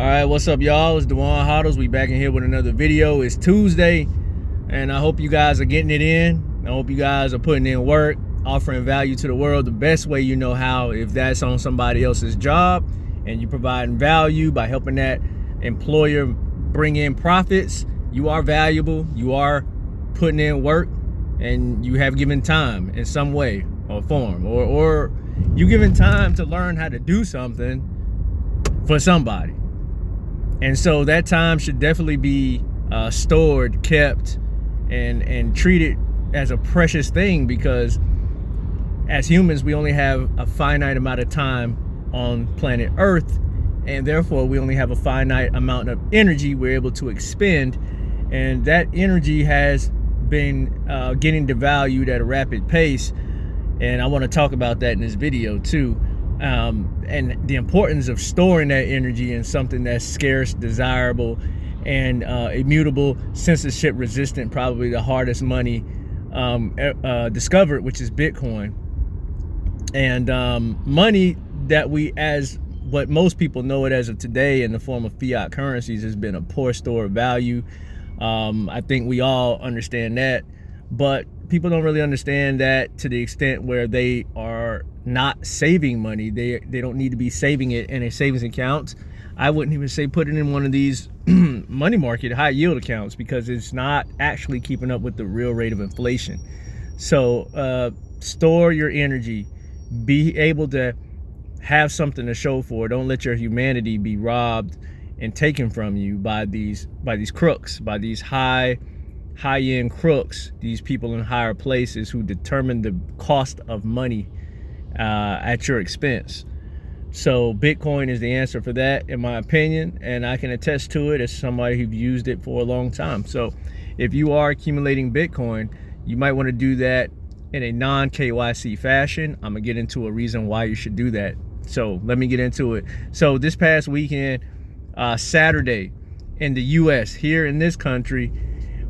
All right, what's up, y'all? It's Dewan HODLs. We back in here with another video. It's Tuesday, and I hope you guys are getting it in. I hope you guys are putting in work, offering value to the world the best way you know how. If that's on somebody else's job and you providing value by helping that employer bring in profits, you are valuable. You are putting in work, and you have given time in some way or form, or you given time to learn how to do something for somebody. And so that time should definitely be stored, kept, and treated as a precious thing, because as humans, we only have a finite amount of time on planet Earth, and therefore we only have a finite amount of energy we're able to expend, and that energy has been getting devalued at a rapid pace. And I want to talk about that in this video too. And the importance of storing that energy in something that's scarce, desirable, and immutable, censorship resistant, probably the hardest money discovered, which is Bitcoin. And money that we, as what most people know it as of today in the form of fiat currencies, has been a poor store of value. I think we all understand that, but people don't really understand that to the extent where they are not saving money. They don't need to be saving it in a savings account. I wouldn't even say put it in one of these money market high yield accounts, because it's not actually keeping up with the real rate of inflation. So store your energy, be able to have something to show for. Don't let your humanity be robbed and taken from you by these crooks, by these high-end crooks, these people in higher places who determine the cost of money at your expense. So Bitcoin is the answer for that, in my opinion, and I can attest to it as somebody who's used it for a long time. So if you are accumulating Bitcoin, you might want to do that in a non-KYC fashion. I'm gonna get into a reason why you should do that. So let me get into it. So this past weekend, Saturday, in the US, here in this country,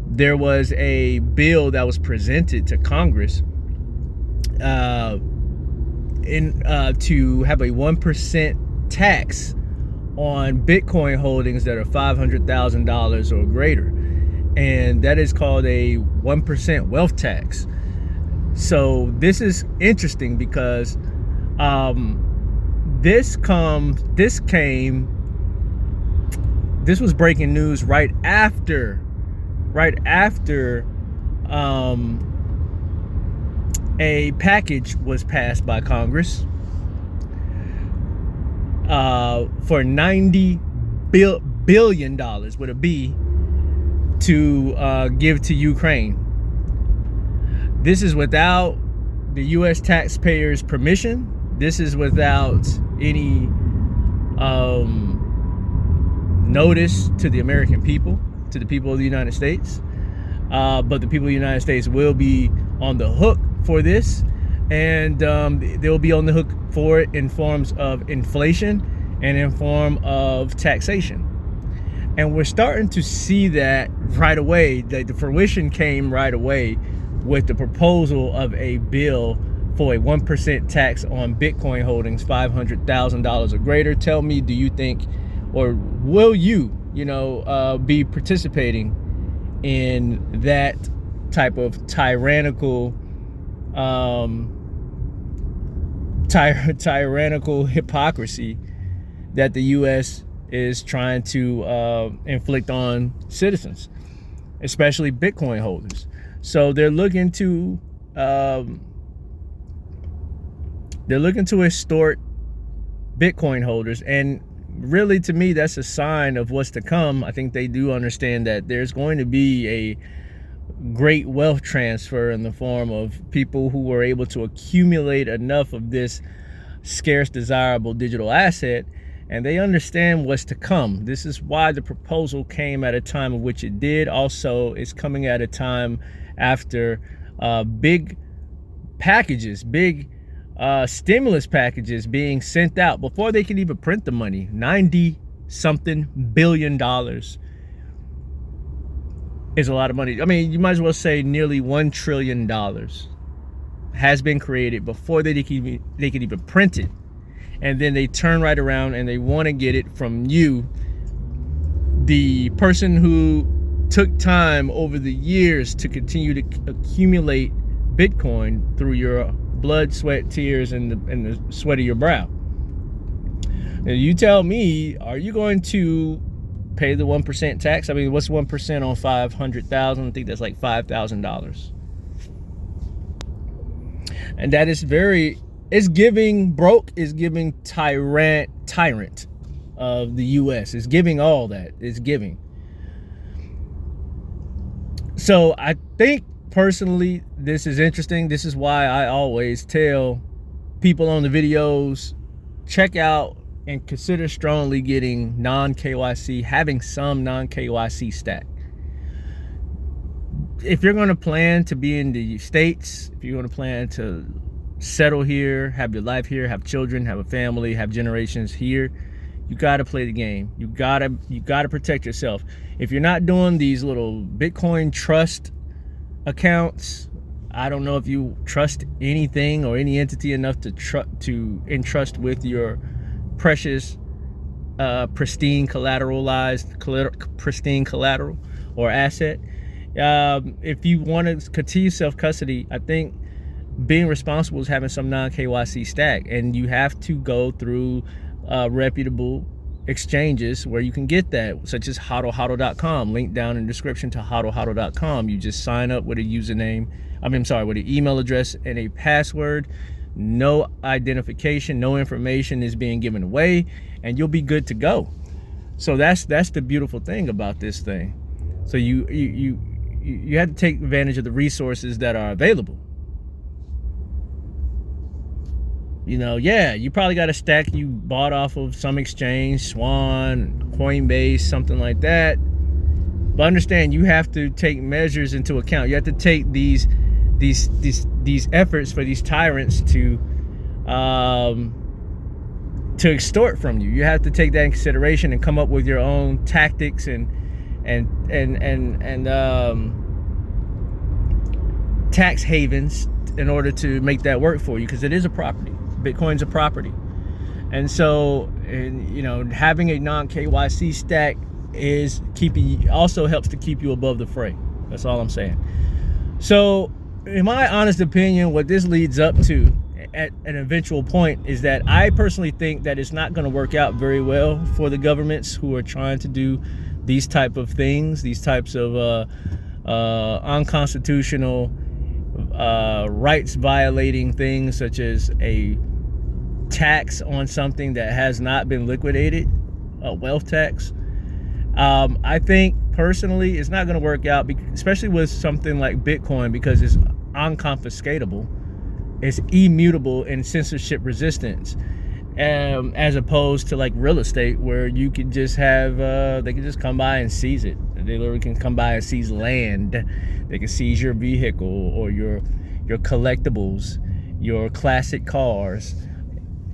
there was a bill that was presented to Congress to have a 1% tax on Bitcoin holdings that are $500,000 or greater, and that is called a 1% wealth tax. So this is interesting because this was breaking news right after a package was passed by Congress for $90 billion with a B to give to Ukraine. This is without the U.S. taxpayers' permission. This is without any notice to the American people, to the people of the United States. But the people of the United States will be on the hook for this, and they'll be on the hook for it in forms of inflation and in form of taxation. And we're starting to see that right away. The fruition came right away with the proposal of a bill for a 1% tax on Bitcoin holdings, $500,000 or greater. Tell me, do you think, or will you, be participating in that type of tyrannical hypocrisy that the U.S. is trying to inflict on citizens, especially Bitcoin holders? So they're looking to extort Bitcoin holders, and really, to me, that's a sign of what's to come. I think they do understand that there's going to be a great wealth transfer in the form of people who were able to accumulate enough of this scarce, desirable digital asset, and they understand what's to come. This is why the proposal came at a time of which it did. Also, it's coming at a time after big packages, stimulus packages being sent out before they can even print the money. $90-something billion is a lot of money. I mean, you might as well say nearly $1 trillion has been created before they could even print it. And then they turn right around and they want to get it from you the person who took time over the years to continue to accumulate Bitcoin through your blood, sweat, tears, and the sweat of your brow. Now you tell me, are you going to pay the 1% tax? I mean, what's 1% on 500,000? I think that's like $5,000. And that is it's giving tyrant of the US. It's giving all that. It's giving. So I think personally, this is interesting. This is why I always tell people on the videos, check out and consider strongly getting non-KYC, having some non-KYC stack. If you're going to plan to be in the States, if you're going to plan to settle here, have your life here, have children, have a family, have generations here, you got to play the game. You got to protect yourself. If you're not doing these little Bitcoin trust accounts, I don't know if you trust anything or any entity enough to entrust with your precious, pristine collateral or asset. If you want to continue self-custody, I think being responsible is having some non-KYC stack, and you have to go through reputable exchanges where you can get that, such as HODL.com. Link down in the description to HODL.com. You just sign up with a username. With an email address and a password. No identification, no information is being given away, and you'll be good to go. So that's the beautiful thing about this thing. So you have to take advantage of the resources that are available. You probably got a stack you bought off of some exchange, Swan, Coinbase, something like that. But understand, you have to take measures into account. You have to take these efforts for these tyrants to extort from you. You have to take that in consideration and come up with your own tactics and tax havens in order to make that work for you, because it is a property. Bitcoin's a property. And so, having a non-KYC stack also helps to keep you above the fray. That's all I'm saying. So, in my honest opinion, what this leads up to at an eventual point is that I personally think that it's not going to work out very well for the governments who are trying to do these type of things, these types of unconstitutional rights violating things, such as a tax on something that has not been liquidated, a wealth tax. I think personally it's not going to work out, especially with something like Bitcoin, because it's unconfiscatable, it's immutable and censorship resistant, as opposed to like real estate, where you can just have they can just come by and seize it. They literally can come by and seize land. They can seize your vehicle or your collectibles, your classic cars,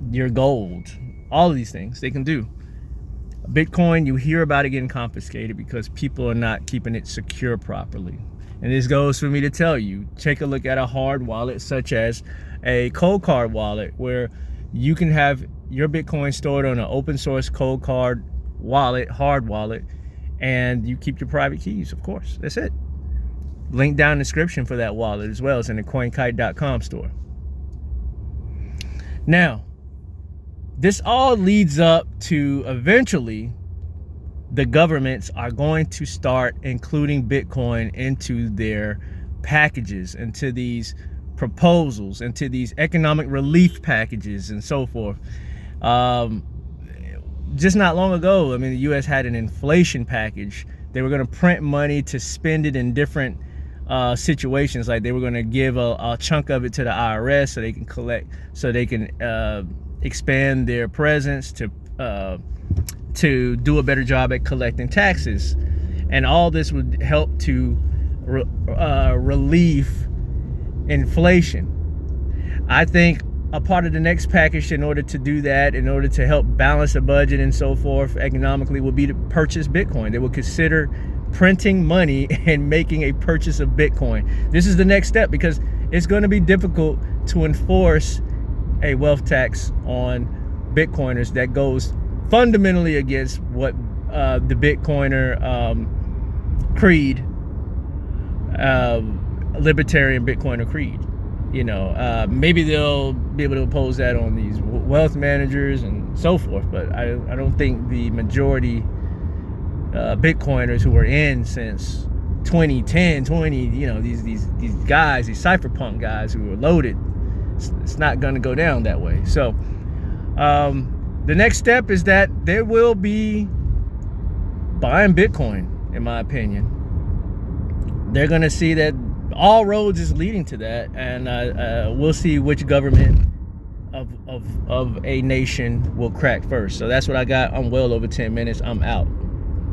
your gold, all of these things they can do. Bitcoin, you hear about it getting confiscated because people are not keeping it secure properly. And this goes for me to tell you, take a look at a hard wallet such as a cold card wallet, where you can have your Bitcoin stored on an open source cold card wallet, hard wallet, and you keep your private keys, of course. That's it. Link down in the description for that wallet as well as in the CoinKite.com store. Now, this all leads up to eventually the governments are going to start including Bitcoin into their packages, into these proposals, into these economic relief packages and so forth. Just not long ago, the US had an inflation package. They were going to print money to spend it in different situations. Like they were going to give a chunk of it to the IRS so they can collect, so they can expand their presence to do a better job at collecting taxes. And all this would help to relieve inflation. I think a part of the next package, in order to do that, in order to help balance the budget and so forth economically, would be to purchase Bitcoin. They will consider printing money and making a purchase of Bitcoin. This is the next step, because it's going to be difficult to enforce a wealth tax on Bitcoiners that goes fundamentally against what the Bitcoiner creed, libertarian Bitcoiner creed. You know, maybe they'll be able to oppose that on these wealth managers and so forth, but I don't think the majority Bitcoiners who were in since 2010, you know, these guys, these cypherpunk guys who were loaded, it's not going to go down that way. So the next step is that there will be buying Bitcoin, in my opinion. They're going to see that all roads is leading to that, and we'll see which government of a nation will crack first. So that's what I got. I'm well over 10 minutes. I'm out.